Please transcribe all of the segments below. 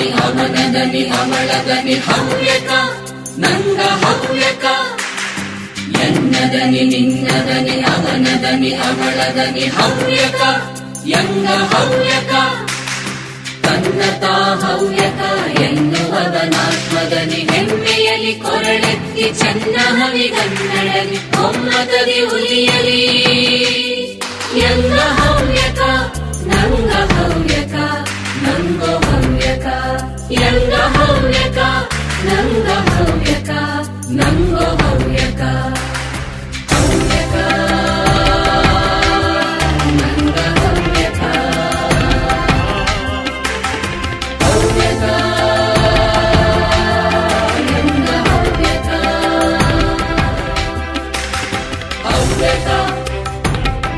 ಅವನದನಿ ಅವಳದನಿ ಹವ್ಯಕ ನಂಗ ಹವ್ಯಕ ಎನ್ನದನಿ ನಿನ್ನದನಿ ಅವನದನಿ ಅವಳದನಿ ಹವ್ಯಕ ಯಂಗ ಹವ್ಯಕ ತನ್ನತಾ ಹವ್ಯಕ ಎನ್ನುವವನಾತ್ಮದನಿ ಹೆಮ್ಮೆಯಲಿ ಕೊರಳೆತ್ತಿ ಚೆನ್ನ ಹವಿಗನ್ನಡಲಿ ಒಮ್ಮತದಿ ಉಲಿಯಲಿ ಯಂಗ ಹವ್ಯಕ ನಂಗ ಹವ್ಯಕ ನಂಗೋ ಹವ್ಯಕ ಯಂಗ ಹವ್ಯಕ ನಂಗ ಹವ್ಯಕ ನಂಗೋ ಹವ್ಯಕ ಹವ್ಯಕ ನಂಗ ಹವ್ಯಕ ಹವ್ಯಕ ನಂಗ ಹವ್ಯಕ ಹವ್ಯಕ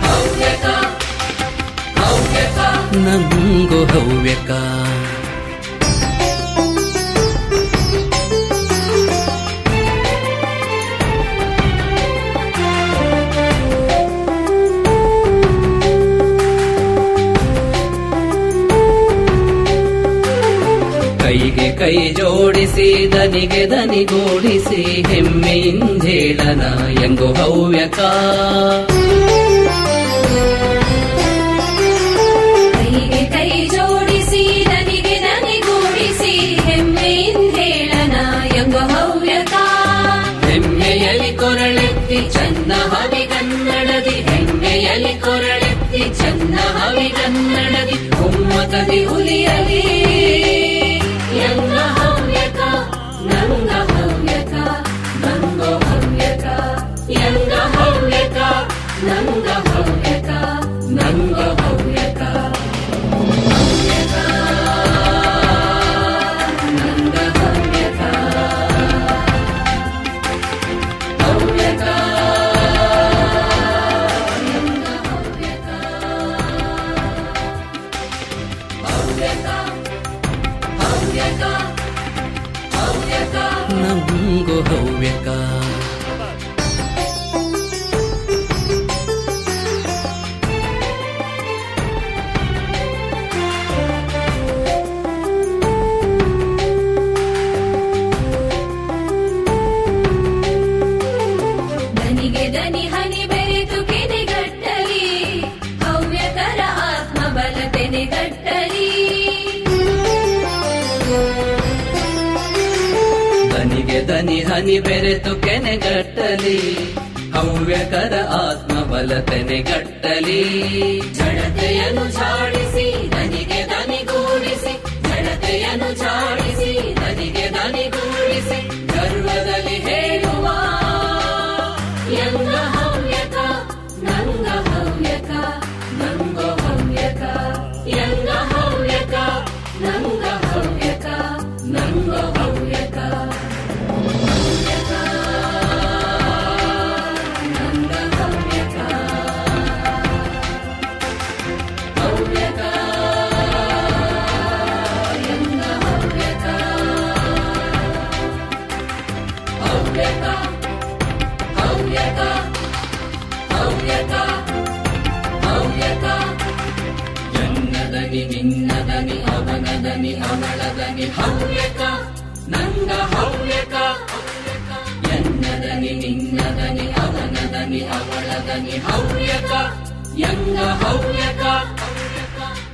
ಹವ್ಯಕ ಹವ್ಯಕ ನಂಗೋ ಹವ್ಯಕ ಕೈಗೆ ಕೈ ಜೋಡಿಸಿ ದನಿಗೆ ದನಿಗೂಡಿಸಿ ಹೆಮ್ಮೆಯಿಂದೇಳನ ಯಂಗೋ ಹವ್ಯಕ ಕೈಗೆ ಕೈ ಜೋಡಿಸಿ ದನಿಗೆ ದನಿಗೂಡಿಸಿ ಹೆಮ್ಮೆಯಿಂದೇಳನ ಯಂಗೋ ಹವ್ಯಕ ಹೆಮ್ಮೆಯಲಿ ಕೊರಳೆತ್ತಿ ಚೆನ್ನ ಹವಿಗನ್ನಡದಿ ಹೆಮ್ಮೆಯಲಿ ಕೊರಳೆತ್ತಿ ಚೆನ್ನ ಹವಿಗನ್ನಡದಿ ಒಮ್ಮತದಿ ಉಲಿಯಲಿ ಯಂಗ ಹವ್ಯಕ ನಂಗ ಹವ್ಯಕ ನಂಗೋ ಹವ್ಯಕ ಯಂಗ ಹವ್ಯಕ ನಂಗ ಹವ್ಯಕ ನಂಗೋ ಹವ್ಯಕ ಹವ್ಯಕ ನಂಗ ಹವ್ಯಕ ಹವ್ಯಕ ಯಂಗ ಹವ್ಯಕ ಹವ್ಯಕ ಹವ್ಯಕ ಹವ್ಯಕ ನಂಗೋ ಹವ್ಯಕ ದನಿಗೆ ದನಿ ಹನಿ ಬೆರೆತು ಕೆನೆಗಟ್ಟಲಿ ಹವ್ಯಕರ ಆತ್ಮಬಲ ತೆನೆಗಟ್ಟಲಿ ದನಿಗೆ ದನಿ ಹನಿ ಬೆರೆತು ಕೆನೆಗಟ್ಟಲಿ ಹವ್ಯಕರ ಆತ್ಮಬಲ ತೆನೆಗಟ್ಟಲಿ ಜಡತೆಯನ್ನು ಝಾಡಿಸಿ ದನಿಗೆ ದನಿಗೂಡಿಸಿ ಜಡತೆಯನ್ನು ಝಾಡಿಸಿ ದನಿಗೆ ದನಿಗೂಡಿಸಿ ಗರ್ವದಲ್ಲಿ ಹೇಳುವ ಯಂಗ ಹವ್ಯಕ ನಂಗ ಹವ್ಯಕ ನಂಗೋ ಹವ್ಯಕ ಯಂಗ ಹವ್ಯಕ ನಂಗ ಹವ್ಯಕ ನಂಗೋ ಹವ್ಯಕ ಹವ್ಯಕ ನಂಗ ಹವ್ಯಕ ಹವ್ಯಕ ಯಂಗ ಹವ್ಯಕ ಹವ್ಯಕ ಹವ್ಯಕ ಹವ್ಯಕ ಹವ್ಯಕ ಎನ್ನದನಿ ನಿನ್ನದನಿ ಅವನದನಿ ಅವಳದನಿ ಹವ್ಯಕ ನಂಗ ಹವ್ಯಕ ಎನ್ನದನಿ ನಿನ್ನದನಿ ಅವನದನಿ ಅವಳದನಿ ಹವ್ಯಕ ಯಂಗ ಹವ್ಯಕ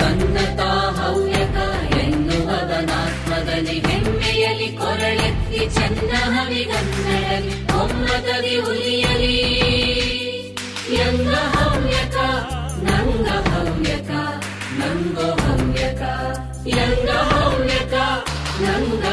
ತನ್ನತಾ ಹವ್ಯಕ ಎನ್ನುವವನಾತ್ಮದಲ್ಲಿ ಹೆಮ್ಮೆಯಲಿ ಕೊರಳೆತ್ತಿ ಚೆನ್ನ ಹವಿಗನ್ನಡಲಿ ಒಮ್ಮತದಿ ಉಲಿಯಲಿ ಯಂಗ ಹವ್ಯಕ ನಂಗ ಹವ್ಯಕ ನಂಗೋ ಹವ್ಯಕ ಯಂಗ ಹವ್ಯಕ ನಂಗ